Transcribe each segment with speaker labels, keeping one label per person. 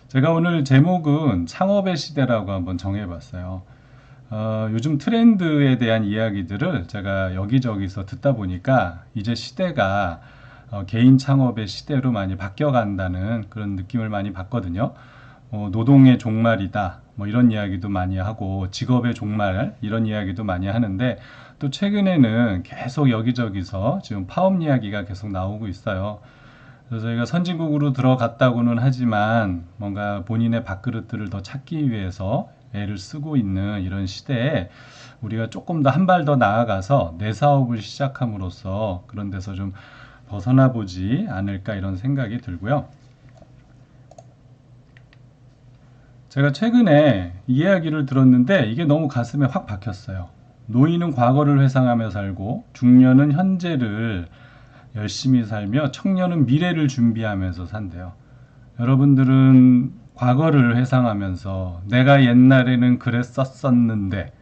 Speaker 1: 제가 오늘 제목은 창업의 시대라고 한번 정해봤어요. 요즘 트렌드에 대한 이야기들을 제가 여기저기서 듣다 보니까 이제 시대가 개인 창업의 시대로 많이 바뀌어간다는 그런 느낌을 많이 받거든요. 노동의 종말이다. 뭐 이런 이야기도 많이 하고 직업의 종말 이런 이야기도 많이 하는데 또 최근에는 계속 여기저기서 지금 파업 이야기가 계속 나오고 있어요. 그래서 저희가 선진국으로 들어갔다고는 하지만 뭔가 본인의 밥그릇들을 더 찾기 위해서 애를 쓰고 있는 이런 시대에 우리가 조금 더 한 발 더 나아가서 내 사업을 시작함으로써 그런 데서 좀 벗어나 보지 않을까 이런 생각이 들고요. 제가 최근에 이야기를 들었는데 이게 너무 가슴에 확 박혔어요. 노인은 과거를 회상하며 살고 중년은 현재를 열심히 살며 청년은 미래를 준비하면서 산대요. 여러분들은 과거를 회상하면서 내가 옛날에는 그랬었었는데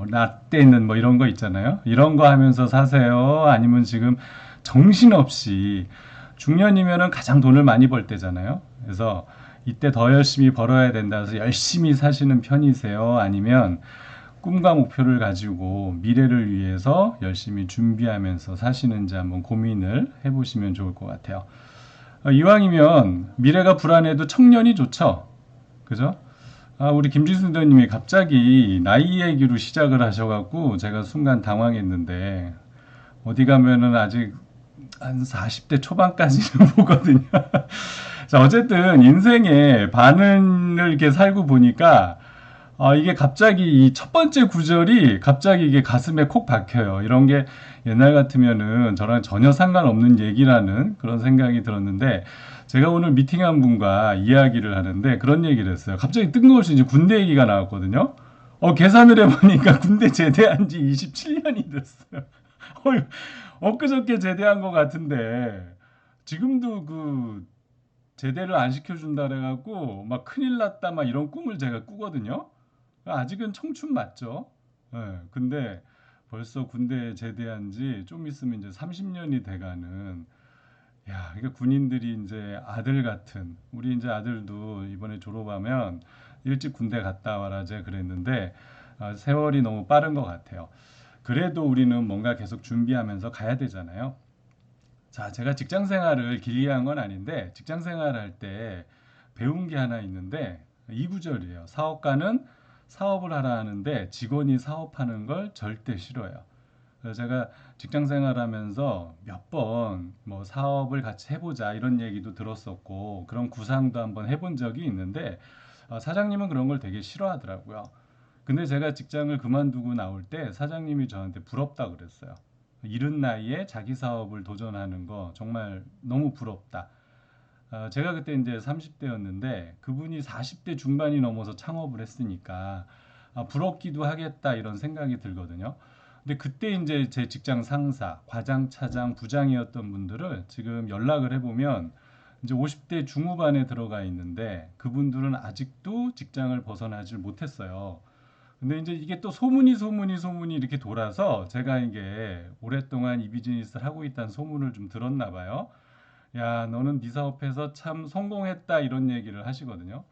Speaker 1: 나 때는 뭐 이런 거 있잖아요. 이런 거 하면서 사세요? 아니면 지금 정신없이 중년이면은 가장 돈을 많이 벌 때잖아요. 그래서 이때 더 열심히 벌어야 된다 해서 열심히 사시는 편이세요? 아니면 꿈과 목표를 가지고 미래를 위해서 열심히 준비하면서 사시는지 한번 고민을 해보시면 좋을 것 같아요. 이왕이면 미래가 불안해도 청년이 좋죠. 그죠? 우리 김지순 대님이 갑자기 나이 얘기로 시작을 하셔갖고 제가 순간 당황했는데 어디 가면은 아직 한 40대 초반까지는 보거든요. 자, 어쨌든 인생의 반을 이렇게 살고 보니까 이게 갑자기 이 첫 번째 구절이 갑자기 이게 가슴에 콕 박혀요. 이런 게 옛날 같으면은 저랑 전혀 상관없는 얘기라는 그런 생각이 들었는데 제가 오늘 미팅한 분과 이야기를 하는데 그런 얘기를 했어요. 갑자기 뜬금없이 이제 군대 얘기가 나왔거든요. 계산을 해보니까 군대 제대한 지 27년이 됐어요. 엊그저께 제대한 것 같은데 지금도 그 제대를 안 시켜준다 그래갖고 막 큰일 났다 막 이런 꿈을 제가 꾸거든요. 아직은 청춘 맞죠? 예, 근데 벌써 군대 제대한 지 좀 있으면 이제 30년이 돼가는, 야, 이게 군인들이 이제 아들 같은, 우리 이제 아들도 이번에 졸업하면 일찍 군대 갔다 와라, 제 그랬는데, 세월이 너무 빠른 것 같아요. 그래도 우리는 뭔가 계속 준비하면서 가야 되잖아요. 자, 제가 직장 생활을 길게 한 건 아닌데, 직장 생활 할 때 배운 게 하나 있는데, 이 구절이에요. 사업가는 사업을 하라 하는데 직원이 사업하는 걸 절대 싫어해요. 그래서 제가 직장 생활하면서 몇 번 뭐 사업을 같이 해보자 이런 얘기도 들었었고, 그런 구상도 한번 해본 적이 있는데, 사장님은 그런 걸 되게 싫어하더라고요. 근데 제가 직장을 그만두고 나올 때 사장님이 저한테 부럽다 그랬어요. 이른 나이에 자기 사업을 도전하는 거 정말 너무 부럽다. 제가 그때 이제 30대였는데 그분이 40대 중반이 넘어서 창업을 했으니까 부럽기도 하겠다 이런 생각이 들거든요. 근데 그때 이제 제 직장 상사, 과장, 차장, 부장이었던 분들을 지금 연락을 해보면 이제 50대 중후반에 들어가 있는데 그분들은 아직도 직장을 벗어나질 못했어요. 근데 이제 이게 또 소문이 이렇게 돌아서 제가 이게 오랫동안 이 비즈니스를 하고 있다는 소문을 좀 들었나 봐요. 야, 너는 네 사업해서 참 성공했다 이런 얘기를 하시거든요.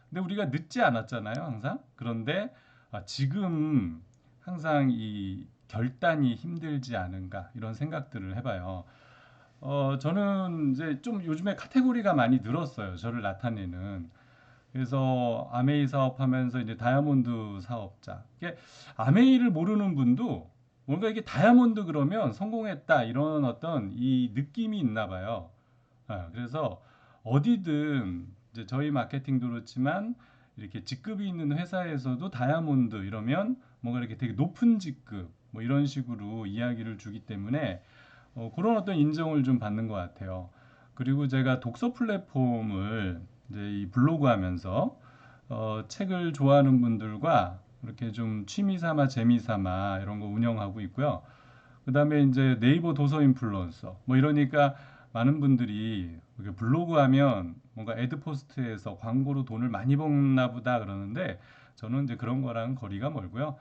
Speaker 1: 근데 우리가 늦지 않았잖아요, 항상. 그런데 지금 항상 이 결단이 힘들지 않은가 이런 생각들을 해봐요. 저는 이제 좀 요즘에 카테고리가 많이 늘었어요. 저를 나타내는. 그래서 아메이 사업하면서 이제 다이아몬드 사업자. 이게 아메이를 모르는 분도 뭔가 이게 다이아몬드 그러면 성공했다 이런 어떤 이 느낌이 있나 봐요. 그래서 어디든 이제 저희 마케팅도 그렇지만 이렇게 직급이 있는 회사에서도 다이아몬드 이러면 뭔가 이렇게 되게 높은 직급 뭐 이런 식으로 이야기를 주기 때문에 그런 어떤 인정을 좀 받는 것 같아요. 그리고 제가 독서 플랫폼을 이제 이 블로그 하면서 책을 좋아하는 분들과 이렇게 좀 취미 삼아 재미 삼아 이런 거 운영하고 있고요. 그다음에 이제 네이버 도서 인플루언서 뭐 이러니까 많은 분들이 이렇게 블로그 하면 뭔가 애드 포스트에서 광고로 돈을 많이 버나 보다 그러는데 저는 이제 그런 거랑 거리가 멀고요.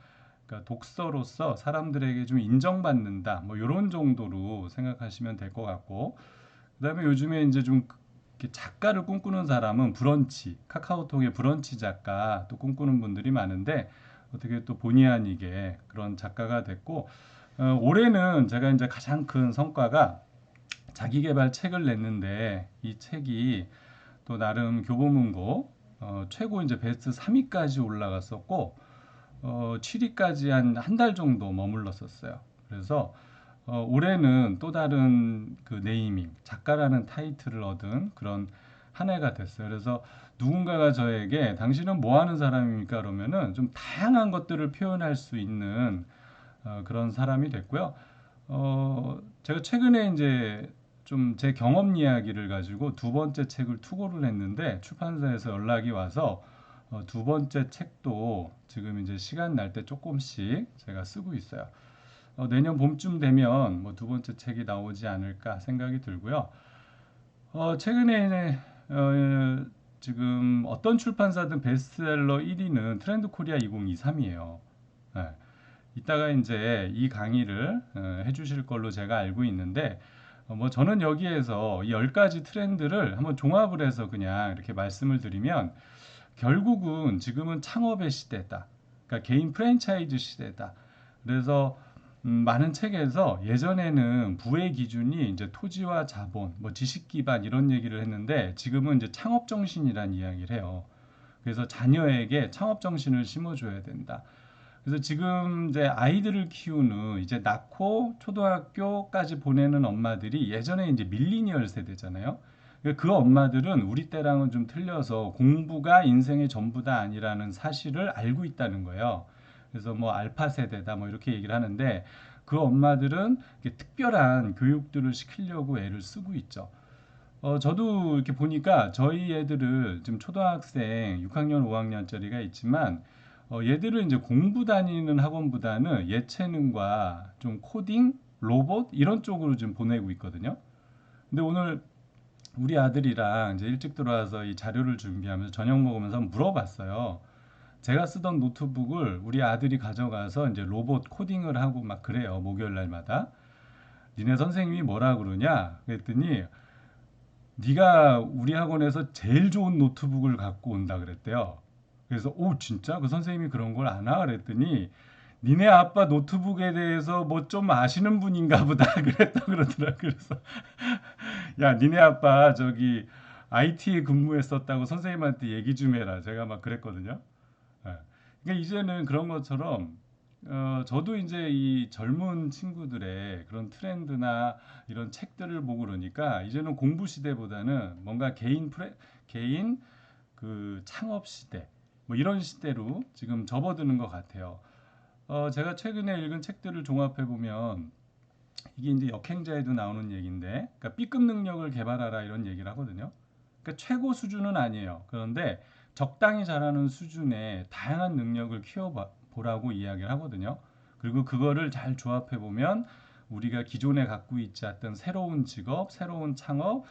Speaker 1: 그러니까 독서로서 사람들에게 좀 인정받는다 뭐 이런 정도로 생각하시면 될 것 같고, 그다음에 요즘에 이제 좀 이렇게 작가를 꿈꾸는 사람은 브런치, 카카오톡의 브런치 작가 또 꿈꾸는 분들이 많은데 어떻게 또 본의 아니게 그런 작가가 됐고 올해는 제가 이제 가장 큰 성과가 자기계발 책을 냈는데 이 책이 또 나름 교보문고 최고 이제 베스트 3위까지 올라갔었고 7위까지 한 달 정도 머물렀었어요. 그래서 올해는 또 다른 그 네이밍, 작가라는 타이틀을 얻은 그런 한 해가 됐어요. 그래서 누군가가 저에게 당신은 뭐 하는 사람입니까? 그러면은 좀 다양한 것들을 표현할 수 있는 그런 사람이 됐고요. 제가 최근에 이제 좀 제 경험 이야기를 가지고 두 번째 책을 투고를 했는데 출판사에서 연락이 와서 두 번째 책도 지금 이제 시간 날 때 조금씩 제가 쓰고 있어요. 내년 봄쯤 되면 뭐 두 번째 책이 나오지 않을까 생각이 들고요. 최근에 지금 어떤 출판사든 베스트셀러 1위는 트렌드 코리아 2023이에요. 네. 이따가 이제 이 강의를 해주실 걸로 제가 알고 있는데 뭐 저는 여기에서 이 10가지 트렌드를 한번 종합을 해서 그냥 이렇게 말씀을 드리면 결국은 지금은 창업의 시대다. 그러니까 개인 프랜차이즈 시대다. 그래서 많은 책에서 예전에는 부의 기준이 이제 토지와 자본, 뭐 지식 기반 이런 얘기를 했는데 지금은 이제 창업 정신이란 이야기를 해요. 그래서 자녀에게 창업 정신을 심어줘야 된다. 그래서 지금 이제 아이들을 키우는 이제 낳고 초등학교까지 보내는 엄마들이 예전에 이제 밀리니얼 세대잖아요. 그 엄마들은 우리 때랑은 좀 틀려서 공부가 인생의 전부다 아니라는 사실을 알고 있다는 거예요. 그래서 뭐 알파 세대다 뭐 이렇게 얘기를 하는데 그 엄마들은 특별한 교육들을 시키려고 애를 쓰고 있죠. 저도 이렇게 보니까 저희 애들은 지금 초등학생 6학년, 5학년짜리가 있지만 얘들은 이제 공부 다니는 학원보다는 예체능과 좀 코딩, 로봇 이런 쪽으로 좀 보내고 있거든요. 근데 오늘 우리 아들이랑 이제 일찍 들어와서 이 자료를 준비하면서 저녁 먹으면서 한번 물어봤어요. 제가 쓰던 노트북을 우리 아들이 가져가서 이제 로봇 코딩을 하고 막 그래요. 목요일 날마다. 니네 선생님이 뭐라 그러냐? 그랬더니 네가 우리 학원에서 제일 좋은 노트북을 갖고 온다 그랬대요. 그래서 오 진짜 그 선생님이 그런 걸 아나 그랬더니 니네 아빠 노트북에 대해서 뭐 좀 아시는 분인가 보다 그랬다 그러더라. 그래서 야 니네 아빠 저기 IT에 근무했었다고 선생님한테 얘기 좀 해라. 제가 막 그랬거든요. 예. 그러니까 이제는 그런 것처럼 저도 이제 이 젊은 친구들의 그런 트렌드나 이런 책들을 보고 그러니까 이제는 공부 시대보다는 뭔가 개인 그 창업 시대 뭐 이런 시대로 지금 접어드는 것 같아요. 제가 최근에 읽은 책들을 종합해 보면 이게 이제 역행자에도 나오는 얘기인데, 그러니까 B급 능력을 개발하라 이런 얘기를 하거든요. 그러니까 최고 수준은 아니에요. 그런데 적당히 잘하는 수준의 다양한 능력을 키워보라고 이야기를 하거든요. 그리고 그거를 잘 조합해 보면 우리가 기존에 갖고 있지 않던 새로운 직업, 새로운 창업,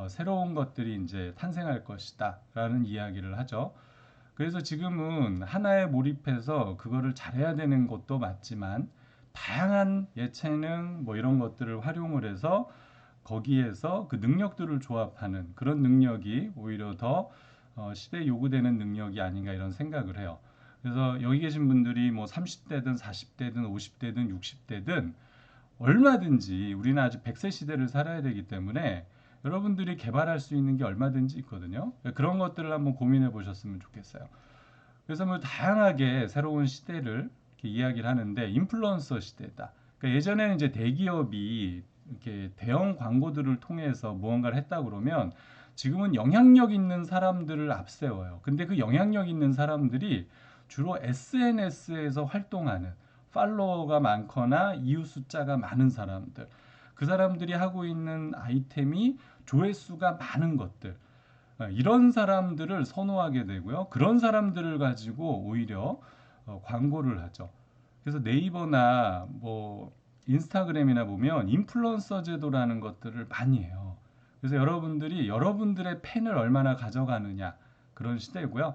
Speaker 1: 새로운 것들이 이제 탄생할 것이다라는 이야기를 하죠. 그래서 지금은 하나에 몰입해서 그거를 잘해야 되는 것도 맞지만 다양한 예체능 뭐 이런 것들을 활용을 해서 거기에서 그 능력들을 조합하는 그런 능력이 오히려 더 시대에 요구되는 능력이 아닌가 이런 생각을 해요. 그래서 여기 계신 분들이 뭐 30대든 40대든 50대든 60대든 얼마든지 우리는 아직 100세 시대를 살아야 되기 때문에 여러분들이 개발할 수 있는 게 얼마든지 있거든요. 그런 것들을 한번 고민해 보셨으면 좋겠어요. 그래서 뭐 다양하게 새로운 시대를 이렇게 이야기를 하는데 인플루언서 시대다. 그러니까 예전에는 이제 대기업이 이렇게 대형 광고들을 통해서 무언가를 했다 그러면 지금은 영향력 있는 사람들을 앞세워요. 근데 그 영향력 있는 사람들이 주로 SNS에서 활동하는 팔로워가 많거나 이웃 숫자가 많은 사람들. 그 사람들이 하고 있는 아이템이 조회수가 많은 것들. 이런 사람들을 선호하게 되고요. 그런 사람들을 가지고 오히려 광고를 하죠. 그래서 네이버나 뭐 인스타그램이나 보면 인플루언서 제도라는 것들을 많이 해요. 그래서 여러분들이 여러분들의 팬을 얼마나 가져가느냐 그런 시대고요.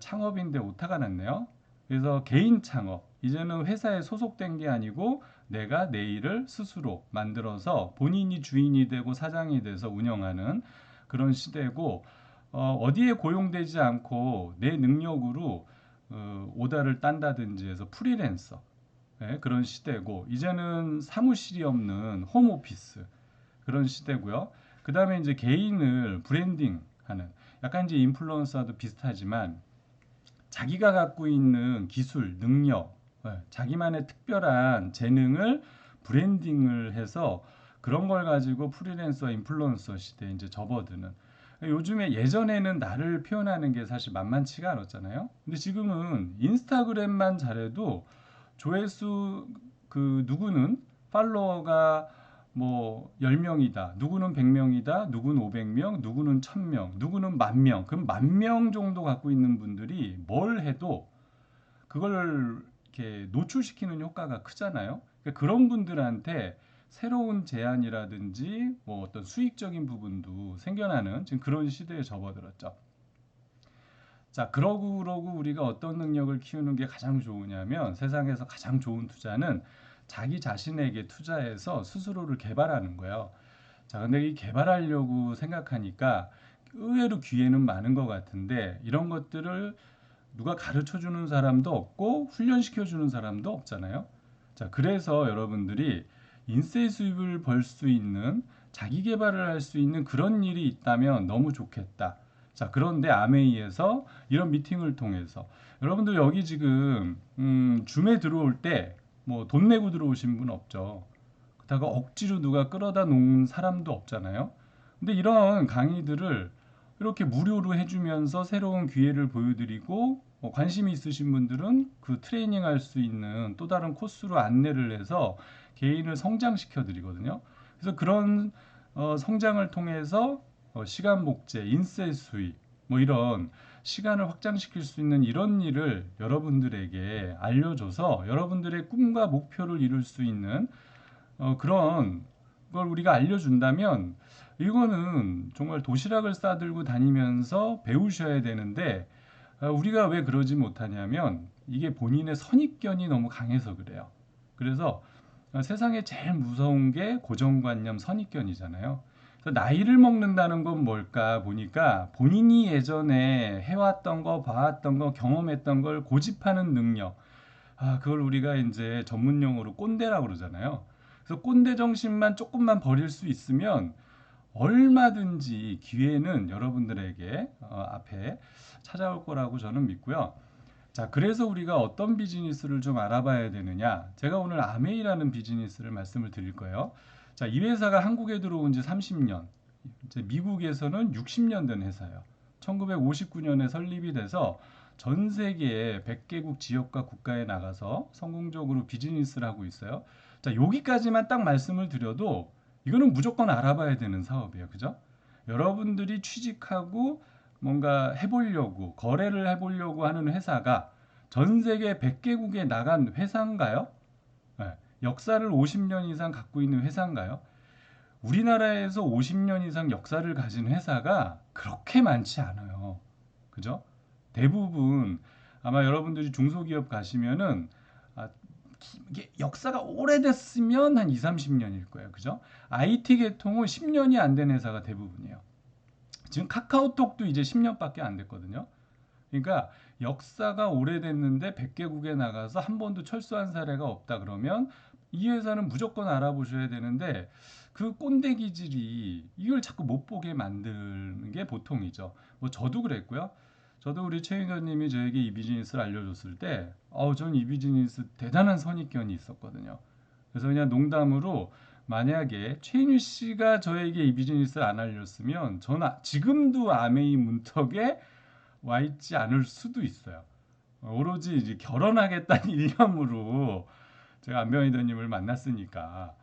Speaker 1: 창업인데 오타가 났네요. 그래서 개인 창업 이제는 회사에 소속된 게 아니고 내가 내 일을 스스로 만들어서 본인이 주인이 되고 사장이 돼서 운영하는 그런 시대고 어디에 고용되지 않고 내 능력으로 오다를 딴다든지 해서 프리랜서 그런 시대고 이제는 사무실이 없는 홈오피스 그런 시대고요. 그 다음에 이제 개인을 브랜딩하는 약간 이제 인플루언서도 비슷하지만 자기가 갖고 있는 기술, 능력, 자기만의 특별한 재능을 브랜딩을 해서 그런 걸 가지고 프리랜서, 인플루언서 시대에 이제 접어드는 요즘에 예전에는 나를 표현하는 게 사실 만만치가 않았잖아요. 근데 지금은 인스타그램만 잘해도 조회수 누구는 팔로워가 뭐 10명이다. 누구는 100명이다. 누구는 500명, 누구는 1000명, 누구는 10,000명. 그럼 10,000명 정도 갖고 있는 분들이 뭘 해도 그걸 이렇게 노출시키는 효과가 크잖아요. 그러니까 그런 분들한테 새로운 제안이라든지 뭐 어떤 수익적인 부분도 생겨나는 지금 그런 시대에 접어들었죠. 자, 그러고 우리가 어떤 능력을 키우는 게 가장 좋으냐면 세상에서 가장 좋은 투자는 자기 자신에게 투자해서 스스로를 개발하는 거예요. 자, 근데 이 개발하려고 생각하니까 의외로 기회는 많은 것 같은데 이런 것들을 누가 가르쳐 주는 사람도 없고 훈련시켜 주는 사람도 없잖아요. 자, 그래서 여러분들이 인세 수입을 벌 수 있는 자기 개발을 할 수 있는 그런 일이 있다면 너무 좋겠다. 자, 그런데 아메이에서 이런 미팅을 통해서 여러분들 여기 지금 줌에 들어올 때 뭐 돈 내고 들어오신 분 없죠. 그다가 억지로 누가 끌어다 놓은 사람도 없잖아요. 근데 이런 강의들을 이렇게 무료로 해주면서 새로운 기회를 보여드리고 관심이 있으신 분들은 그 트레이닝 할 수 있는 또 다른 코스로 안내를 해서 개인을 성장시켜 드리거든요. 그래서 그런 성장을 통해서 시간 복제, 인세 수익 뭐 이런 시간을 확장시킬 수 있는 이런 일을 여러분들에게 알려줘서 여러분들의 꿈과 목표를 이룰 수 있는 그런 걸 우리가 알려준다면 이거는 정말 도시락을 싸들고 다니면서 배우셔야 되는데 우리가 왜 그러지 못하냐면 이게 본인의 선입견이 너무 강해서 그래요. 그래서 세상에 제일 무서운 게 고정관념 선입견이잖아요. 그래서 나이를 먹는다는 건 뭘까 보니까 본인이 예전에 해왔던 거, 봐왔던 거, 경험했던 걸 고집하는 능력. 그걸 우리가 이제 전문 용어로 꼰대라고 그러잖아요. 그래서 꼰대 정신만 조금만 버릴 수 있으면 얼마든지 기회는 여러분들에게 앞에 찾아올 거라고 저는 믿고요. 자, 그래서 우리가 어떤 비즈니스를 좀 알아봐야 되느냐? 제가 오늘 아메이라는 비즈니스를 말씀을 드릴 거예요. 자, 이 회사가 한국에 들어온 지 30년, 이제 미국에서는 60년 된 회사예요. 1959년에 설립이 돼서 전 세계 100개국 지역과 국가에 나가서 성공적으로 비즈니스를 하고 있어요. 자, 여기까지만 딱 말씀을 드려도 이거는 무조건 알아봐야 되는 사업이에요. 그죠? 여러분들이 취직하고 뭔가 해보려고, 거래를 해보려고 하는 회사가 전 세계 100개국에 나간 회사인가요? 네. 역사를 50년 이상 갖고 있는 회사인가요? 우리나라에서 50년 이상 역사를 가진 회사가 그렇게 많지 않아요. 그죠? 대부분 아마 여러분들이 중소기업 가시면은 아, 이게 역사가 오래됐으면 한 2, 30년일 거예요. 그죠? IT 계통은 10년이 안 된 회사가 대부분이에요. 지금 카카오톡도 이제 10년밖에 안 됐거든요. 그러니까 역사가 오래됐는데 100개국에 나가서 한 번도 철수한 사례가 없다 그러면 이 회사는 무조건 알아보셔야 되는데 그 꼰대 기질이 이걸 자꾸 못 보게 만드는 게 보통이죠. 뭐 저도 그랬고요. 저도 우리 최 의원님이 저에게 이 비즈니스를 알려줬을 때, 전 이 비즈니스 대단한 선입견이 있었거든요. 그래서 그냥 농담으로 만약에 최인유 씨가 저에게 이 비즈니스를 안 알렸으면 저는 지금도 아메이 문턱에 와 있지 않을 수도 있어요. 오로지 이제 결혼하겠다는 일념으로 제가 안병희대님을 만났으니까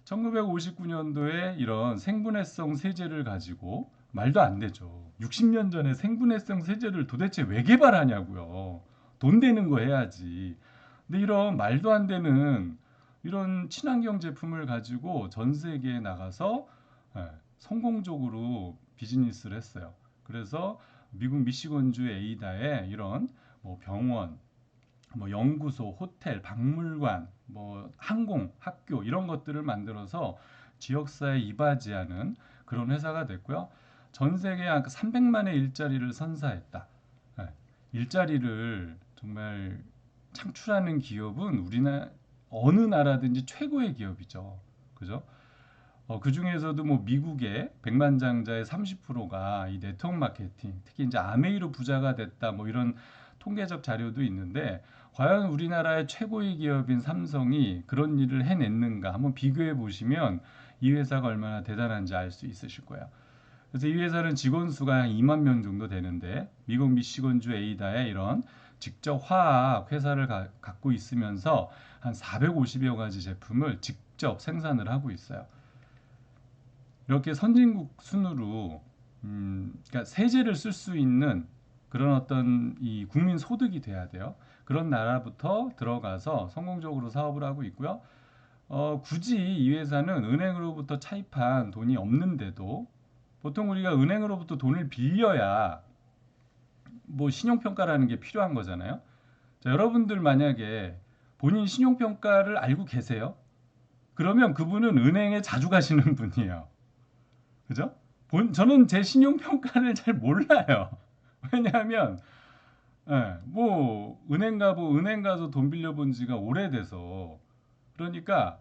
Speaker 1: 1959년도에 이런 생분해성 세제를 가지고 말도 안 되죠. 60년 전에 생분해성 세제를 도대체 왜 개발하냐고요. 돈 되는 거 해야지. 근데 이런 말도 안 되는 이런 친환경 제품을 가지고 전 세계에 나가서 성공적으로 비즈니스를 했어요. 그래서 미국 미시건주 에이다에 이런 뭐 병원, 뭐 연구소, 호텔, 박물관, 뭐 항공, 학교 이런 것들을 만들어서 지역사회에 이바지하는 그런 회사가 됐고요. 전 세계 약 300만의 일자리를 선사했다. 예, 일자리를 정말 창출하는 기업은 우리나라 어느 나라든지 최고의 기업이죠. 그죠? 그 중에서도 뭐 미국의 백만장자의 30%가 이 네트워크 마케팅, 특히 이제 아메이로 부자가 됐다, 뭐 이런 통계적 자료도 있는데, 과연 우리나라의 최고의 기업인 삼성이 그런 일을 해냈는가 한번 비교해 보시면 이 회사가 얼마나 대단한지 알 수 있으실 거예요. 그래서 이 회사는 직원 수가 한 2만 명 정도 되는데, 미국 미시건주 에이다에 이런 직접 화학 회사를 갖고 있으면서 한 450여 가지 제품을 직접 생산을 하고 있어요. 이렇게 선진국 순으로 그러니까 세제를 쓸 수 있는 그런 어떤 이 국민 소득이 돼야 돼요. 그런 나라부터 들어가서 성공적으로 사업을 하고 있고요. 굳이 이 회사는 은행으로부터 차입한 돈이 없는데도, 보통 우리가 은행으로부터 돈을 빌려야 뭐 신용평가라는 게 필요한 거잖아요. 자, 여러분들 만약에 본인 신용평가를 알고 계세요? 그러면 그분은 은행에 자주 가시는 분이에요. 그죠? 저는 제 신용평가를 잘 몰라요. 왜냐하면, 예, 뭐, 은행 가서 돈 빌려본 지가 오래돼서. 그러니까,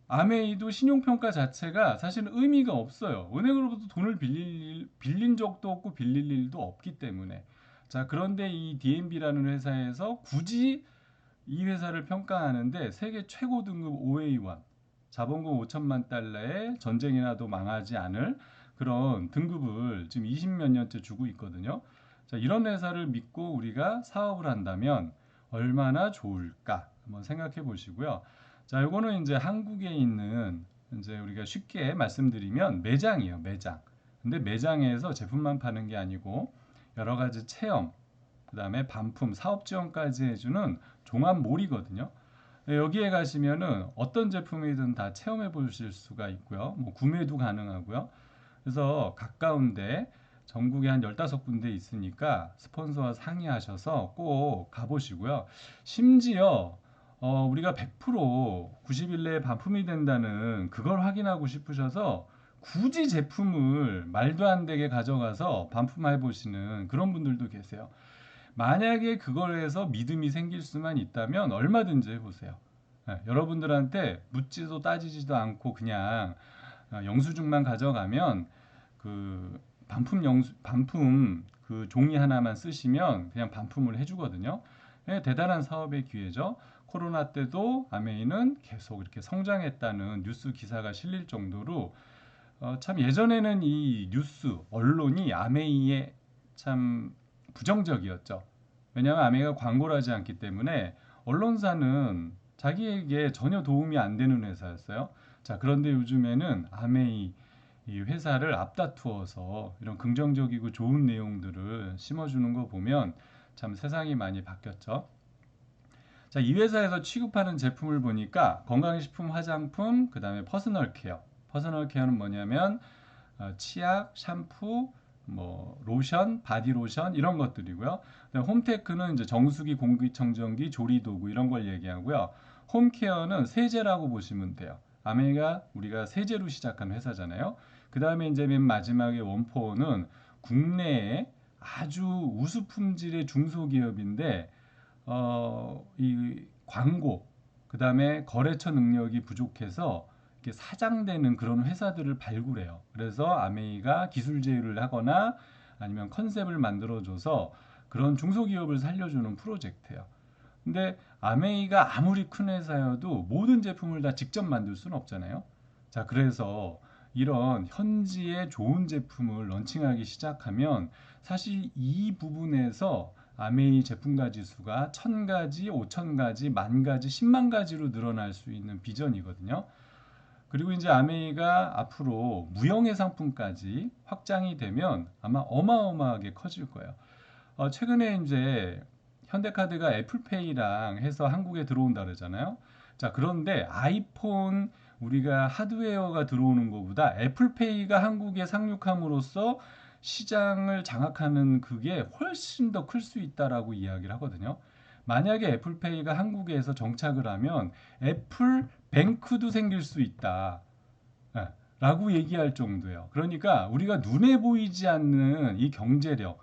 Speaker 1: 아메이도 신용평가 자체가 사실은 의미가 없어요. 은행으로부터 돈을 빌린 적도 없고 빌릴 일도 없기 때문에. 자, 그런데 이 DNB라는 회사에서 굳이 이 회사를 평가하는데 세계 최고 등급 OA1, 자본금 5천만 달러에 전쟁이 나도 망하지 않을 그런 등급을 지금 20몇 년째 주고 있거든요. 자, 이런 회사를 믿고 우리가 사업을 한다면 얼마나 좋을까 한번 생각해 보시고요. 자, 요거는 이제 한국에 있는, 이제 우리가 쉽게 말씀드리면 매장이에요, 매장. 근데 매장에서 제품만 파는 게 아니고 여러 가지 체험, 그 다음에 반품, 사업 지원까지 해주는 종합몰이거든요. 여기에 가시면은 어떤 제품이든 다 체험해 보실 수가 있고요. 뭐 구매도 가능하고요. 그래서 가까운데 전국에 한 15군데 있으니까 스폰서와 상의하셔서 꼭 가보시고요. 심지어 우리가 100% 90일 내에 반품이 된다는 그걸 확인하고 싶으셔서 굳이 제품을 말도 안 되게 가져가서 반품해 보시는 그런 분들도 계세요. 만약에 그걸 해서 믿음이 생길 수만 있다면 얼마든지 해보세요. 여러분들한테 묻지도 따지지도 않고 그냥 영수증만 가져가면 그 반품 그 종이 하나만 쓰시면 그냥 반품을 해주거든요. 대단한 사업의 기회죠. 코로나 때도 아메이는 계속 이렇게 성장했다는 뉴스 기사가 실릴 정도로 참 예전에는 이 뉴스 언론이 아메이에 참 부정적이었죠. 왜냐하면 아메이가 광고를 하지 않기 때문에 언론사는 자기에게 전혀 도움이 안 되는 회사였어요. 자, 그런데 요즘에는 아메이 이 회사를 앞다투어서 이런 긍정적이고 좋은 내용들을 심어주는 거 보면 참 세상이 많이 바뀌었죠. 자, 이 회사에서 취급하는 제품을 보니까 건강식품, 화장품, 그 다음에 퍼스널 케어. 퍼스널 케어는 뭐냐면 치약, 샴푸, 뭐 로션, 바디 로션 이런 것들이고요. 홈테크는 이제 정수기, 공기청정기, 조리도구 이런 걸 얘기하고요. 홈케어는 세제라고 보시면 돼요. 아메가 우리가 세제로 시작한 회사잖아요. 그 다음에 이제 맨 마지막에 원포는 국내에 아주 우수 품질의 중소기업인데 이 광고, 그 다음에 거래처 능력이 부족해서 이렇게 사장되는 그런 회사들을 발굴해요. 그래서 아메이가 기술 제휴를 하거나 아니면 컨셉을 만들어줘서 그런 중소기업을 살려주는 프로젝트예요. 근데 아메이가 아무리 큰 회사여도 모든 제품을 다 직접 만들 수는 없잖아요. 자, 그래서 이런 현지의 좋은 제품을 런칭하기 시작하면 사실 이 부분에서 아메이 제품 가지 수가 1000가지, 5000가지, 10,000가지, 10만 가지로 늘어날 수 있는 비전이거든요. 그리고 이제 아메이가 앞으로 무형의 상품까지 확장이 되면 아마 어마어마하게 커질 거예요. 최근에 이제 현대카드가 애플페이랑 해서 한국에 들어온다 그러잖아요. 자, 그런데 아이폰 우리가 하드웨어가 들어오는 것보다 애플페이가 한국에 상륙함으로써 시장을 장악하는 그게 훨씬 더 클 수 있다라고 이야기를 하거든요. 만약에 애플페이가 한국에서 정착을 하면 애플 뱅크도 생길 수 있다. 예. 라고 얘기할 정도예요. 그러니까 우리가 눈에 보이지 않는 이 경제력,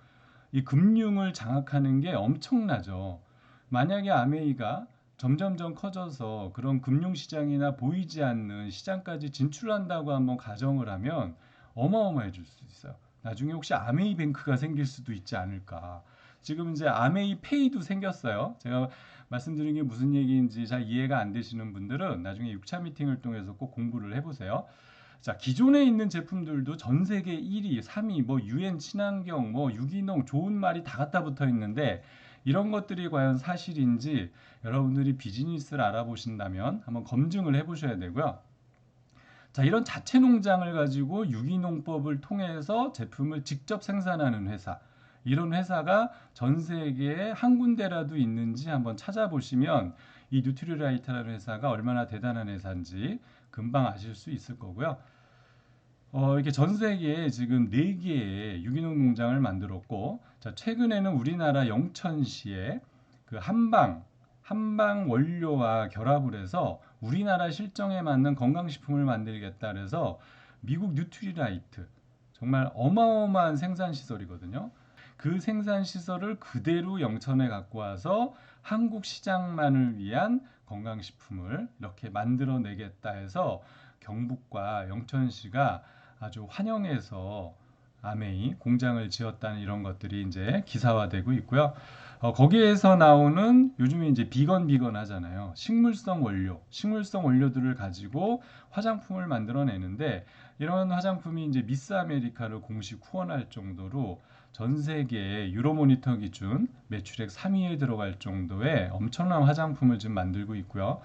Speaker 1: 이 금융을 장악하는 게 엄청나죠. 만약에 아메이가 점점점 커져서 그런 금융시장이나 보이지 않는 시장까지 진출한다고 한번 가정을 하면 어마어마해질 수 있어요. 나중에 혹시 아메이 뱅크가 생길 수도 있지 않을까. 지금 이제 아메이 페이도 생겼어요. 제가 말씀드린 게 무슨 얘기인지 잘 이해가 안 되시는 분들은 나중에 6차 미팅을 통해서 꼭 공부를 해보세요. 자, 기존에 있는 제품들도 전 세계 1위, 3위, 뭐 유엔 친환경, 뭐 유기농 좋은 말이 다 갖다 붙어 있는데 이런 것들이 과연 사실인지 여러분들이 비즈니스를 알아보신다면 한번 검증을 해보셔야 되고요. 자, 이런 자체 농장을 가지고 유기농법을 통해서 제품을 직접 생산하는 회사, 이런 회사가 전 세계에 한 군데라도 있는지 한번 찾아보시면 이 뉴트리라이트라는 회사가 얼마나 대단한 회사인지 금방 아실 수 있을 거고요. 이렇게 전 세계에 지금 4개의 유기농 농장을 만들었고, 자, 최근에는 우리나라 영천시에 그 한방 원료와 결합을 해서 우리나라 실정에 맞는 건강식품을 만들겠다 그래서 미국 뉴트리라이트, 정말 어마어마한 생산 시설이거든요. 그 생산 시설을 그대로 영천에 갖고 와서 한국 시장만을 위한 건강식품을 이렇게 만들어내겠다 해서 경북과 영천시가 아주 환영해서 아메이 공장을 지었다는 이런 것들이 이제 기사화되고 있고요. 거기에서 나오는 요즘에 이제 비건 하잖아요. 식물성 원료들을 가지고 화장품을 만들어내는데 이런 화장품이 이제 미스 아메리카를 공식 후원할 정도로 전 세계 유로모니터 기준 매출액 3위에 들어갈 정도의 엄청난 화장품을 지금 만들고 있고요.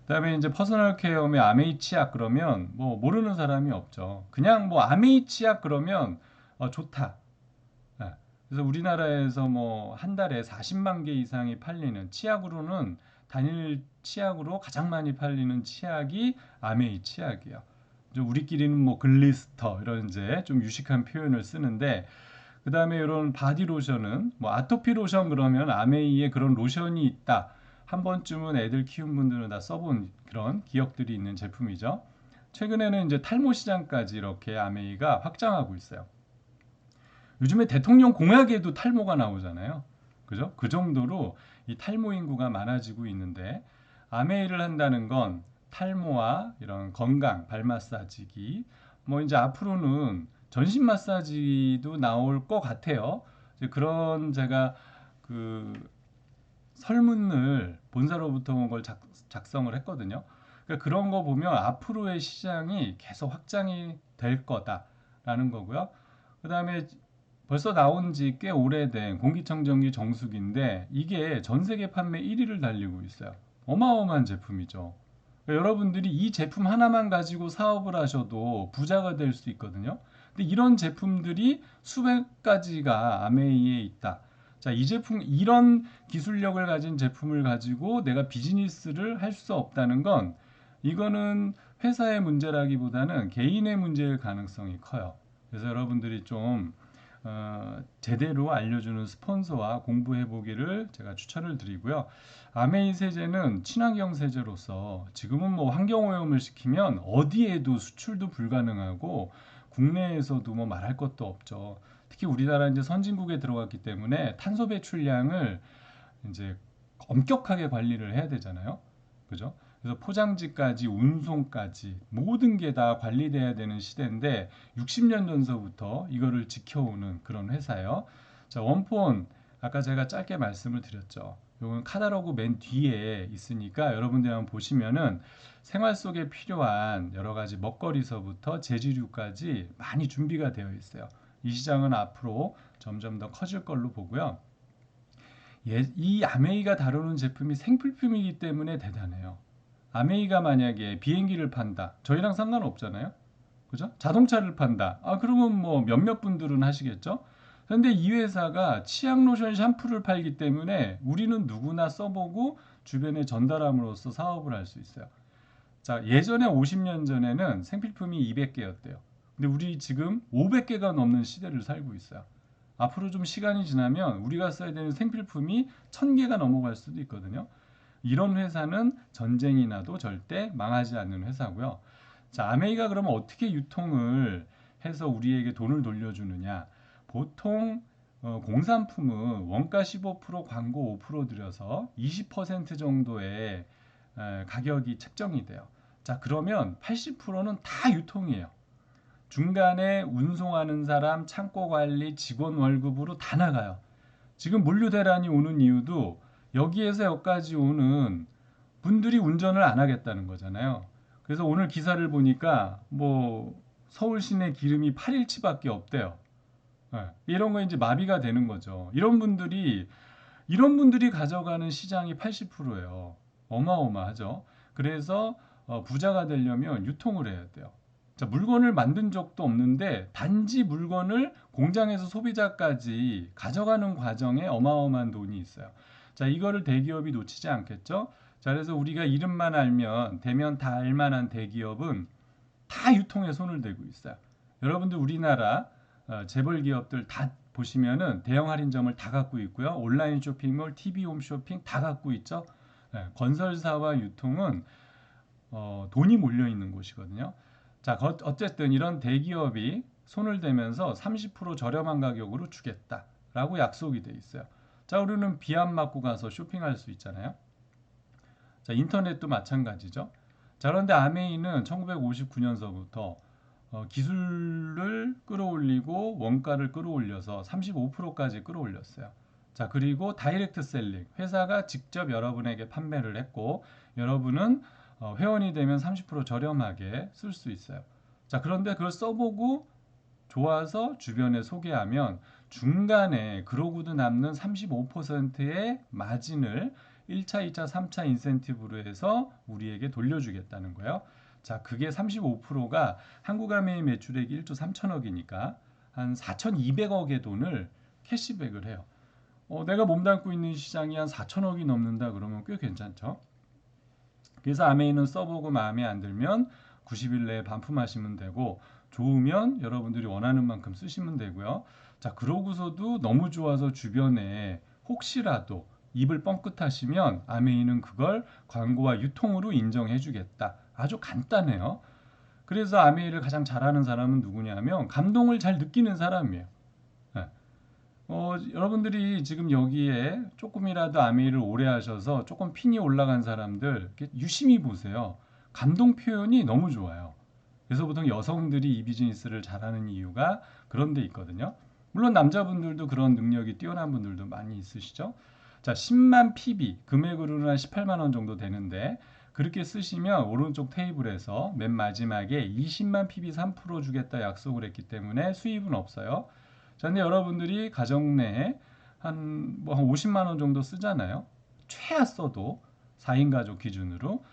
Speaker 1: 그다음에 이제 퍼스널 케어의 아메이 치약 그러면 뭐 모르는 사람이 없죠. 그냥 뭐 아메이 치약 그러면 좋다. 예. 그래서 우리나라에서 뭐 한 달에 40만 개 이상이 팔리는 치약으로는 단일 치약으로 가장 많이 팔리는 치약이 아메이 치약이에요. 우리끼리는 뭐 글리스터 이런 이제 좀 유식한 표현을 쓰는데 그 다음에 이런 바디 로션은 뭐 아토피 로션 그러면 아메이에 그런 로션이 있다. 한 번쯤은 애들 키운 분들은 다 써본 그런 기억들이 있는 제품이죠. 최근에는 이제 탈모 시장까지 이렇게 아메이가 확장하고 있어요. 요즘에 대통령 공약에도 탈모가 나오잖아요. 그죠? 그 정도로 이 탈모 인구가 많아지고 있는데 아메이를 한다는 건 탈모와 이런 건강, 발 마사지기, 뭐 이제 앞으로는 전신 마사지도 나올 것 같아요. 이제 그런 제가 그 설문을 본사로부터 온 걸 작성을 했거든요. 그러니까 그런 거 보면 앞으로의 시장이 계속 확장이 될 거다라는 거고요. 그 다음에 벌써 나온 지 꽤 오래된 공기청정기 정수기인데 이게 전 세계 판매 1위를 달리고 있어요. 어마어마한 제품이죠. 그러니까 여러분들이 이 제품 하나만 가지고 사업을 하셔도 부자가 될 수 있거든요. 근데 이런 제품들이 수백 가지가 아메이에 있다. 자, 이 제품, 이런 기술력을 가진 제품을 가지고 내가 비즈니스를 할 수 없다는 건 이거는 회사의 문제라기보다는 개인의 문제일 가능성이 커요. 그래서 여러분들이 좀 제대로 알려주는 스폰서와 공부해 보기를 제가 추천을 드리고요. 아메이 세제는 친환경 세제로서 지금은 뭐 환경오염을 시키면 어디에도 수출도 불가능하고 국내에서도 뭐 말할 것도 없죠. 특히 우리나라 이제 선진국에 들어갔기 때문에 탄소 배출량을 이제 엄격하게 관리를 해야 되잖아요. 그죠? 그래서 포장지까지 운송까지 모든 게 다 관리돼야 되는 시대인데 60년 전서부터 이거를 지켜오는 그런 회사예요. 자, 원폰 아까 제가 짧게 말씀을 드렸죠. 이건 카탈로그 맨 뒤에 있으니까 여러분들 한번 보시면은 생활 속에 필요한 여러 가지 먹거리서부터 재지류까지 많이 준비가 되어 있어요. 이 시장은 앞으로 점점 더 커질 걸로 보고요. 이 아메이가 다루는 제품이 생필품이기 때문에 대단해요. 아메이가 만약에 비행기를 판다. 저희랑 상관없잖아요. 그죠? 자동차를 판다. 그러면 뭐 몇몇 분들은 하시겠죠? 그런데 이 회사가 치약 로션 샴푸를 팔기 때문에 우리는 누구나 써보고 주변에 전달함으로써 사업을 할 수 있어요. 자, 예전에 50년 전에는 생필품이 200개였대요. 근데 우리 지금 500개가 넘는 시대를 살고 있어요. 앞으로 좀 시간이 지나면 우리가 써야 되는 생필품이 1000개가 넘어갈 수도 있거든요. 이런 회사는 전쟁이 나도 절대 망하지 않는 회사고요. 자, 아메이가 그러면 어떻게 유통을 해서 우리에게 돈을 돌려주느냐? 보통 공산품은 원가 15% 광고 5% 들여서 20% 정도의 가격이 책정이 돼요. 자, 그러면 80%는 다 유통이에요. 중간에 운송하는 사람, 창고 관리, 직원 월급으로 다 나가요. 지금 물류 대란이 오는 이유도 여기에서 여기까지 오는 분들이 운전을 안 하겠다는 거잖아요. 그래서 오늘 기사를 보니까 뭐 서울 시내 기름이 8일치밖에 없대요. 예, 이런 거 이제 마비가 되는 거죠. 이런 분들이 가져가는 시장이 80%예요. 어마어마하죠. 그래서 부자가 되려면 유통을 해야 돼요. 자, 물건을 만든 적도 없는데 단지 물건을 공장에서 소비자까지 가져가는 과정에 어마어마한 돈이 있어요. 자, 이거를 대기업이 놓치지 않겠죠? 자, 그래서 우리가 이름만 알면 대면 다 알만한 대기업은 다 유통에 손을 대고 있어요. 여러분들 우리나라 재벌 기업들 다 보시면은 대형 할인점을 다 갖고 있고요. 온라인 쇼핑몰, TV 홈쇼핑 다 갖고 있죠. 건설사와 유통은 돈이 몰려 있는 곳이거든요. 자, 어쨌든 이런 대기업이 손을 대면서 30% 저렴한 가격으로 주겠다라고 약속이 돼 있어요. 자, 우리는 비 안 맞고 가서 쇼핑할 수 있잖아요. 자, 인터넷도 마찬가지죠. 자, 그런데 아메이는 1959년서부터 기술을 끌어올리고 원가를 끌어올려서 35%까지 끌어올렸어요. 자, 그리고 다이렉트 셀링. 회사가 직접 여러분에게 판매를 했고, 여러분은 회원이 되면 30% 저렴하게 쓸 수 있어요. 자, 그런데 그걸 써보고 좋아서 주변에 소개하면 중간에 그러고도 남는 35%의 마진을 1차, 2차, 3차 인센티브로 해서 우리에게 돌려주겠다는 거예요. 자, 그게 35%가 한국아메이 매출액이 1조 3천억이니까 한 4,200억의 돈을 캐시백을 해요. 내가 몸담고 있는 시장이 한 4천억이 넘는다 그러면 꽤 괜찮죠. 그래서 아메이는 써보고 마음에 안 들면 90일 내에 반품하시면 되고 좋으면 여러분들이 원하는 만큼 쓰시면 되고요. 자, 그러고서도 너무 좋아서 주변에 혹시라도 입을 뻥끗하시면 아메이는 그걸 광고와 유통으로 인정해 주겠다. 아주 간단해요. 그래서 아메이를 가장 잘하는 사람은 누구냐면 감동을 잘 느끼는 사람이에요. 네. 여러분들이 지금 여기에 조금이라도 아메이를 오래 하셔서 조금 핀이 올라간 사람들 유심히 보세요. 감동 표현이 너무 좋아요. 그래서 보통 여성들이 이 비즈니스를 잘하는 이유가 그런 데 있거든요. 물론 남자분들도 그런 능력이 뛰어난 분들도 많이 있으시죠. 자, 10만 PB, 금액으로는 한 18만 원 정도 되는데 그렇게 쓰시면 오른쪽 테이블에서 맨 마지막에 20만 PB 3% 주겠다 약속을 했기 때문에 수입은 없어요. 자, 근데 여러분들이 가정 내에 한 50만 원 정도 쓰잖아요. 최하 써도 4인 가족 기준으로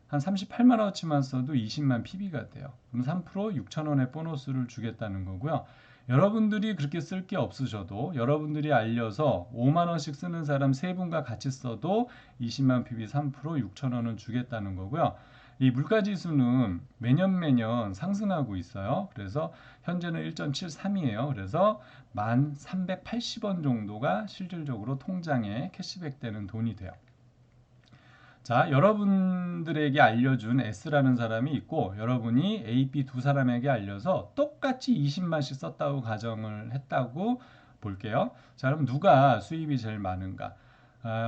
Speaker 1: 한 38만 원어치만 써도 20만 PB가 돼요. 그럼 3% 6천 원의 보너스를 주겠다는 거고요. 여러분들이 그렇게 쓸 게 없으셔도 여러분들이 알려서 5만 원씩 쓰는 사람 3분과 같이 써도 20만 PB 3% 6천 원은 주겠다는 거고요. 이 물가지수는 매년 상승하고 있어요. 그래서 현재는 1.73이에요. 그래서 1,380원 정도가 실질적으로 통장에 캐시백 되는 돈이 돼요. 자, 여러분들에게 알려준 S라는 사람이 있고 여러분이 A, B 두 사람에게 알려서 똑같이 20만씩 썼다고 가정을 했다고 볼게요. 자, 그럼 누가 수입이 제일 많은가?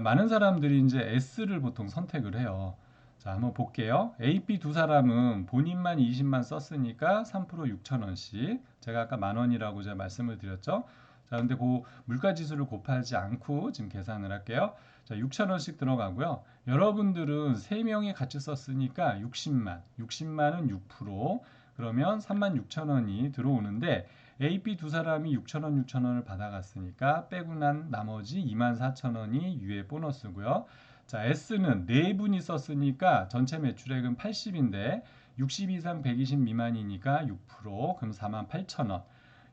Speaker 1: 많은 사람들이 이제 S를 보통 선택을 해요. 자, 한번 볼게요. A, B 두 사람은 본인만 20만 썼으니까 3% 6천 원씩. 제가 아까 만 원이라고 제가 말씀을 드렸죠. 자, 근데 그 물가 지수를 곱하지 않고 지금 계산을 할게요. 자, 6천 원씩 들어가고요. 여러분들은 3명이 같이 썼으니까 60만. 60만은 6%. 그러면 3만 6천 원이 들어오는데 A, B 두 사람이 6천 원, 6천 원을 받아갔으니까 빼고 난 나머지 2만 4천 원이 유예 보너스고요. 자, S는 4분이 썼으니까 전체 매출액은 80인데 60 이상 120 미만이니까 6%. 그럼 4만 8천 원.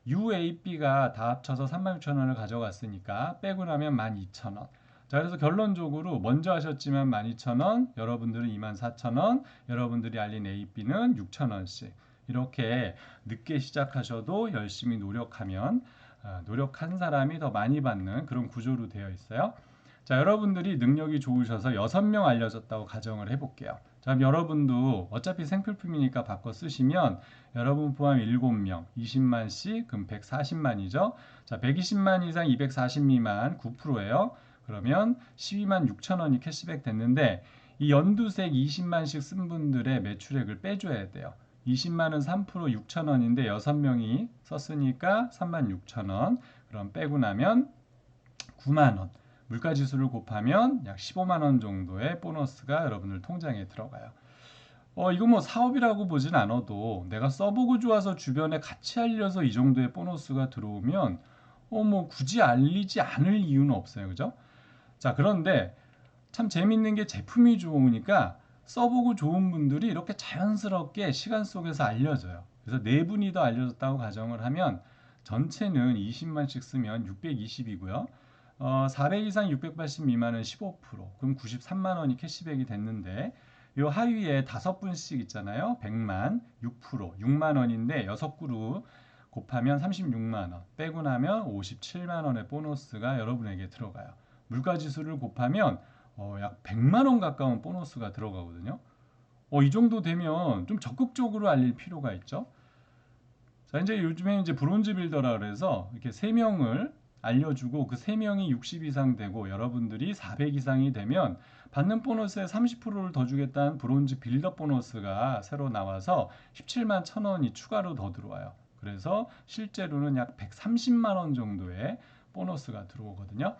Speaker 1: UAB가 다 합쳐서 36,000원을 가져갔으니까 빼고 나면 12,000원. 자, 그래서 결론적으로 먼저 하셨지만 12,000원, 여러분들은 24,000원, 여러분들이 알린 AB는 6,000원씩. 이렇게 늦게 시작하셔도 열심히 노력하면 노력한 사람이 더 많이 받는 그런 구조로 되어 있어요. 자, 여러분들이 능력이 좋으셔서 6명 알려졌다고 가정을 해볼게요. 자, 그럼 여러분도 어차피 생필품이니까 바꿔 쓰시면 여러분 포함 7명, 20만씩, 그럼 140만이죠. 자, 120만 이상 240 미만 9%예요. 그러면 12만 6천 원이 캐시백 됐는데 이 연두색 20만씩 쓴 분들의 매출액을 빼줘야 돼요. 20만은 3% 6천 원인데 6명이 썼으니까 3만 6천 원. 그럼 빼고 나면 9만 원. 물가지수를 곱하면 약 15만 원 정도의 보너스가 여러분들 통장에 들어가요. 이거 뭐 사업이라고 보진 않아도 내가 써보고 좋아서 주변에 같이 알려서 이 정도의 보너스가 들어오면 뭐 굳이 알리지 않을 이유는 없어요. 그죠? 자, 그런데 참 재밌는 게 제품이 좋으니까 써보고 좋은 분들이 이렇게 자연스럽게 시간 속에서 알려져요. 그래서 네 분이 더 알려졌다고 가정을 하면 전체는 20만씩 쓰면 620이고요. 400 이상 680 미만은 15%, 그럼 93만 원이 캐시백이 됐는데 요 하위에 5분씩 있잖아요. 100만, 6%, 6만 원인데 6그룹 곱하면 36만 원, 빼고 나면 57만 원의 보너스가 여러분에게 들어가요. 물가지수를 곱하면 약 100만 원 가까운 보너스가 들어가거든요. 이 정도 되면 좀 적극적으로 알릴 필요가 있죠. 자, 이제 요즘에 이제 브론즈 빌더라 그래서 이렇게 3명을 알려주고 그 3명이 60 이상 되고 여러분들이 400 이상이 되면 받는 보너스의 30%를 더 주겠다는 브론즈 빌더 보너스가 새로 나와서 17만 1천 원이 추가로 더 들어와요. 그래서 실제로는 약 130만 원 정도의 보너스가 들어오거든요.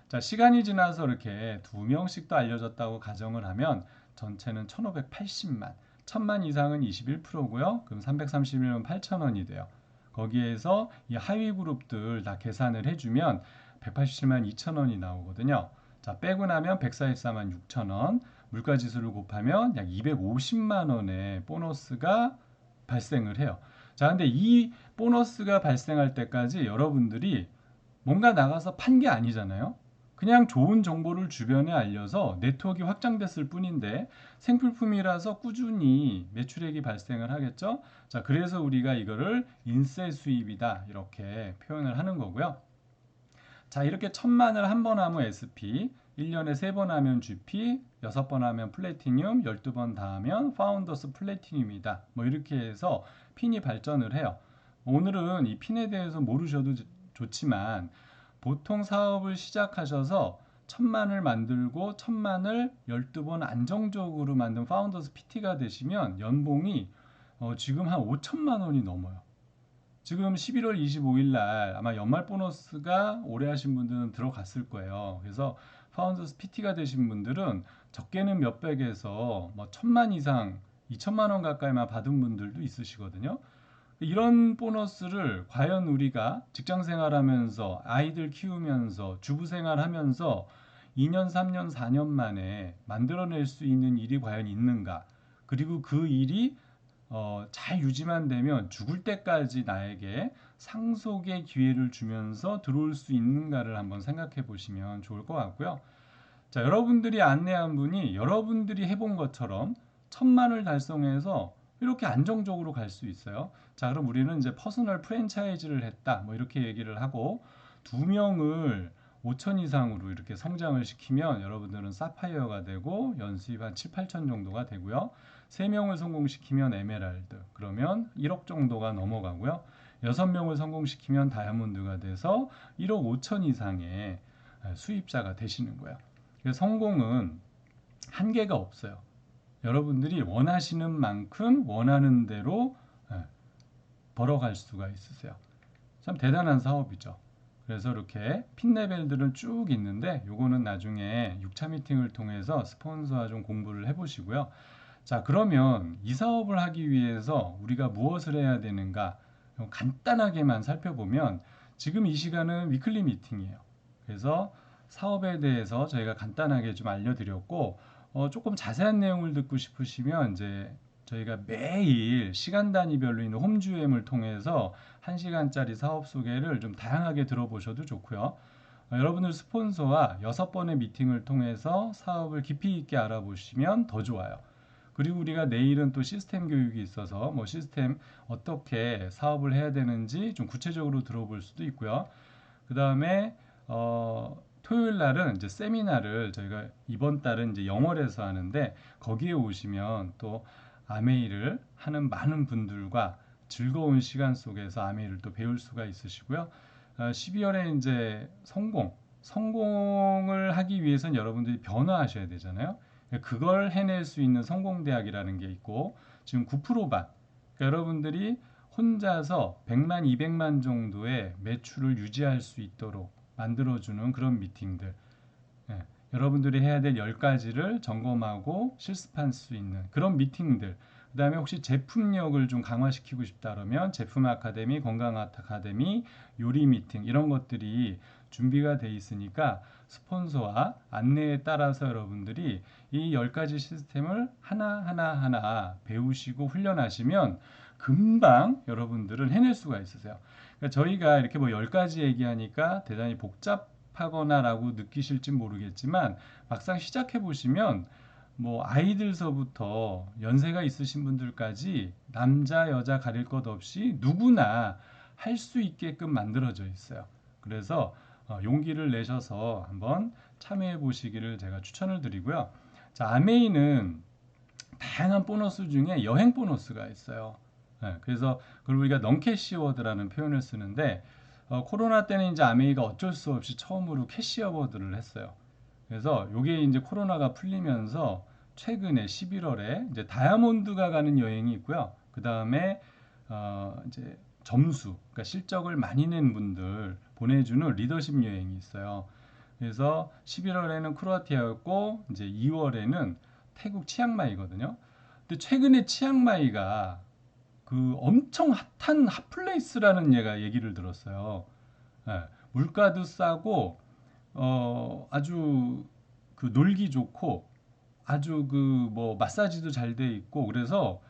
Speaker 1: 자, 시간이 지나서 이렇게 2명씩 더 알려졌다고 가정을 하면 전체는 1580만, 1000만 이상은 21%고요. 그럼 331만 8천 원이 돼요. 거기에서 이 하위 그룹들 다 계산을 해주면 187만 2천 원이 나오거든요. 자, 빼고 나면 144만 6천 원, 물가지수를 곱하면 약 250만 원의 보너스가 발생을 해요. 자, 근데 이 보너스가 발생할 때까지 여러분들이 뭔가 나가서 판 게 아니잖아요. 그냥 좋은 정보를 주변에 알려서 네트워크가 확장됐을 뿐인데 생필품이라서 꾸준히 매출액이 발생을 하겠죠. 자, 그래서 우리가 이거를 인세 수입이다 이렇게 표현을 하는 거고요. 자, 이렇게 1000만을 한 번 하면 SP, 1년에 3번 하면 GP, 6번 하면 플래티늄, 12번 다 하면 파운더스 플래티늄이다. 뭐 이렇게 해서 핀이 발전을 해요. 오늘은 이 핀에 대해서 모르셔도 좋지만 보통 사업을 시작하셔서 1000만을 만들고 1000만을 12번 안정적으로 만든 파운더스 PT가 되시면 연봉이 지금 한 5천만 원이 넘어요. 지금 11월 25일 날 아마 연말 보너스가 오래 하신 분들은 들어갔을 거예요. 그래서 파운더스 PT가 되신 분들은 적게는 몇백에서 뭐 1000만 이상 2천만 원 가까이만 받은 분들도 있으시거든요. 이런 보너스를 과연 우리가 직장 생활하면서 아이들 키우면서 주부 생활하면서 2년, 3년, 4년 만에 만들어낼 수 있는 일이 과연 있는가? 그리고 그 일이 잘 유지만 되면 죽을 때까지 나에게 상속의 기회를 주면서 들어올 수 있는가를 한번 생각해 보시면 좋을 것 같고요. 자, 여러분들이 안내한 분이 여러분들이 해본 것처럼 1000만을 달성해서 이렇게 안정적으로 갈 수 있어요. 자, 그럼 우리는 이제 퍼스널 프랜차이즈를 했다. 뭐 이렇게 얘기를 하고 2명을 5천 이상으로 이렇게 성장을 시키면 여러분들은 사파이어가 되고 연수입 한 7, 8천 정도가 되고요. 3명을 성공시키면 에메랄드. 그러면 1억 정도가 넘어가고요. 6명을 성공시키면 다이아몬드가 돼서 1억 5천 이상의 수입자가 되시는 거예요. 그래서 성공은 한계가 없어요. 여러분들이 원하시는 만큼 원하는 대로 벌어갈 수가 있으세요. 참 대단한 사업이죠. 그래서 이렇게 핀 레벨들은 쭉 있는데 요거는 나중에 6차 미팅을 통해서 스폰서와 좀 공부를 해보시고요. 자, 그러면 이 사업을 하기 위해서 우리가 무엇을 해야 되는가 간단하게만 살펴보면 지금 이 시간은 위클리 미팅이에요. 그래서 사업에 대해서 저희가 간단하게 좀 알려드렸고 조금 자세한 내용을 듣고 싶으시면 이제 저희가 매일 시간 단위별로 있는 홈주엠을 통해서 1시간짜리 사업 소개를 좀 다양하게 들어보셔도 좋고요. 여러분들 스폰서와 6번의 미팅을 통해서 사업을 깊이 있게 알아보시면 더 좋아요. 그리고 우리가 내일은 또 시스템 교육이 있어서 뭐 시스템 어떻게 사업을 해야 되는지 좀 구체적으로 들어볼 수도 있고요. 그 다음에 토요일 날은 이제 세미나를 저희가 이번 달은 이제 영월에서 하는데 거기에 오시면 또 아메이를 하는 많은 분들과 즐거운 시간 속에서 아메이를 또 배울 수가 있으시고요. 12월에 이제 성공을 하기 위해서는 여러분들이 변화하셔야 되잖아요. 그걸 해낼 수 있는 성공대학이라는 게 있고 지금 9%반 그러니까 여러분들이 혼자서 100만, 200만 정도의 매출을 유지할 수 있도록 만들어주는 그런 미팅들. 예, 여러분들이 해야 될 10가지를 점검하고 실습할 수 있는 그런 미팅들. 그 다음에 혹시 제품력을 좀 강화시키고 싶다 그러면 제품 아카데미, 건강 아카데미, 요리 미팅 이런 것들이 준비가 돼 있으니까 스폰서와 안내에 따라서 여러분들이 이 10가지 시스템을 하나 배우시고 훈련하시면 금방 여러분들은 해낼 수가 있으세요. 그러니까 저희가 이렇게 뭐 10가지 얘기하니까 대단히 복잡하거나라고 느끼실지 모르겠지만 막상 시작해 보시면 뭐 아이들서부터 연세가 있으신 분들까지 남자 여자 가릴 것 없이 누구나 할 수 있게끔 만들어져 있어요. 그래서 용기를 내셔서 한번 참여해 보시기를 제가 추천을 드리고요. 자, 아메이는 다양한 보너스 중에 여행 보너스가 있어요. 네, 그래서 그걸 우리가 넌캐시어워드라는 표현을 쓰는데 코로나 때는 이제 아메이가 어쩔 수 없이 처음으로 캐시어워드를 했어요. 그래서 이게 이제 코로나가 풀리면서 최근에 11월에 이제 다이아몬드가 가는 여행이 있고요. 그 다음에 이제 점수, 그러니까 실적을 많이 낸 분들 보내주는 리더십 여행이 있어요. 그래서 11월에는 크로아티아였고 이제 2월에는 태국 치앙마이거든요. 근데 최근에 치앙마이가 그 엄청 핫한 핫플레이스라는 얘기를 들었어요. 예, 물가도 싸고 아주 그 놀기 좋고 아주 그 뭐 마사지도 잘 돼 있고 그래서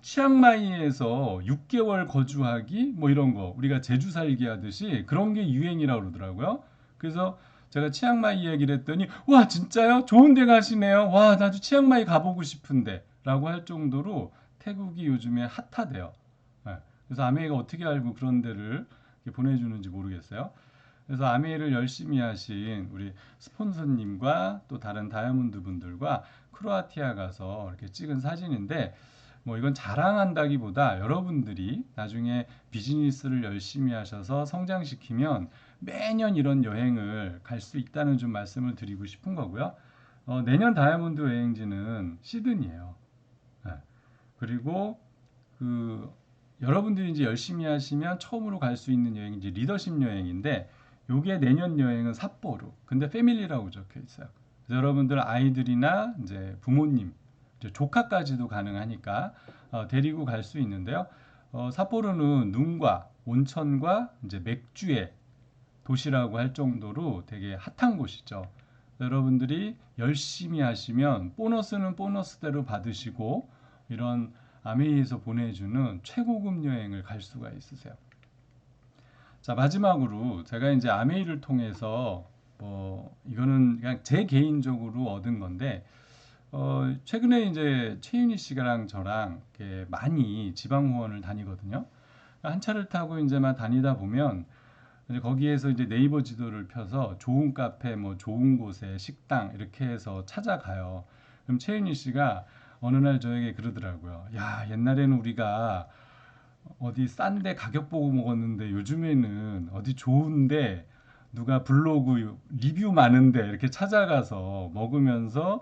Speaker 1: 치앙마이에서 6개월 거주하기 뭐 이런 거 우리가 제주 살기 하듯이 그런 게 유행이라고 그러더라고요. 그래서 제가 치앙마이 얘기를 했더니 와 진짜요? 좋은 데 가시네요. 와 나도 치앙마이 가보고 싶은데 라고 할 정도로 태국이 요즘에 핫하대요. 네. 그래서 아메이가 어떻게 알고 그런 데를 보내주는지 모르겠어요. 그래서 아메이를 열심히 하신 우리 스폰서님과 또 다른 다이아몬드 분들과 크로아티아 가서 이렇게 찍은 사진인데 뭐 이건 자랑한다기보다 여러분들이 나중에 비즈니스를 열심히 하셔서 성장시키면 매년 이런 여행을 갈 수 있다는 좀 말씀을 드리고 싶은 거고요. 내년 다이아몬드 여행지는 시드니예요. 네. 그리고 그 여러분들이 이제 열심히 하시면 처음으로 갈 수 있는 여행이 이제 리더십 여행인데 요게 내년 여행은 삿포로. 근데 패밀리라고 적혀 있어요. 그래서 여러분들 아이들이나 이제 부모님, 이제 조카까지도 가능하니까 데리고 갈 수 있는데요. 삿포로는 눈과 온천과 이제 맥주의 도시라고 할 정도로 되게 핫한 곳이죠. 여러분들이 열심히 하시면 보너스는 보너스대로 받으시고 이런 아메이에서 보내주는 최고급 여행을 갈 수가 있으세요. 자, 마지막으로 제가 이제 아메이를 통해서 뭐 이거는 그냥 제 개인적으로 얻은 건데 최근에 이제 최윤희 씨랑 저랑 이렇게 많이 지방 후원을 다니거든요. 한 차를 타고 이제 막 다니다 보면 이제 거기에서 이제 네이버 지도를 펴서 좋은 카페, 뭐 좋은 곳에 식당 이렇게 해서 찾아가요. 그럼 최윤희 씨가 어느 날 저에게 그러더라고요. 야, 옛날에는 우리가 어디 싼데 가격 보고 먹었는데 요즘에는 어디 좋은데 누가 블로그 리뷰 많은데 이렇게 찾아가서 먹으면서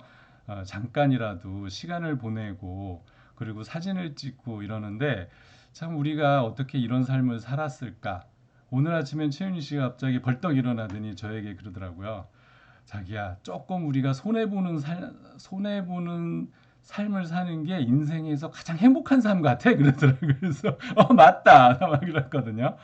Speaker 1: 잠깐이라도 시간을 보내고 그리고 사진을 찍고 이러는데 참 우리가 어떻게 이런 삶을 살았을까? 오늘 아침엔 최윤희 씨가 갑자기 벌떡 일어나더니 저에게 그러더라고요. 자기야, 조금 우리가 손해보는 삶을 사는 게 인생에서 가장 행복한 삶 같아. 그러더라고요. 그래서, 맞다. 막 그랬거든요.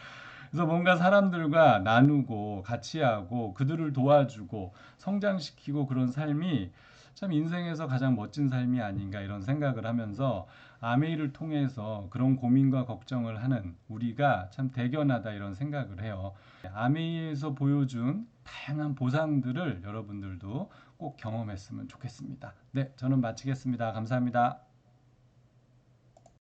Speaker 1: 그래서 뭔가 사람들과 나누고 같이 하고 그들을 도와주고 성장시키고 그런 삶이 참 인생에서 가장 멋진 삶이 아닌가 이런 생각을 하면서 아메이를 통해서 그런 고민과 걱정을 하는 우리가 참 대견하다 이런 생각을 해요. 아메이에서 보여준 다양한 보상들을 여러분들도 꼭 경험했으면 좋겠습니다. 네, 저는 마치겠습니다. 감사합니다.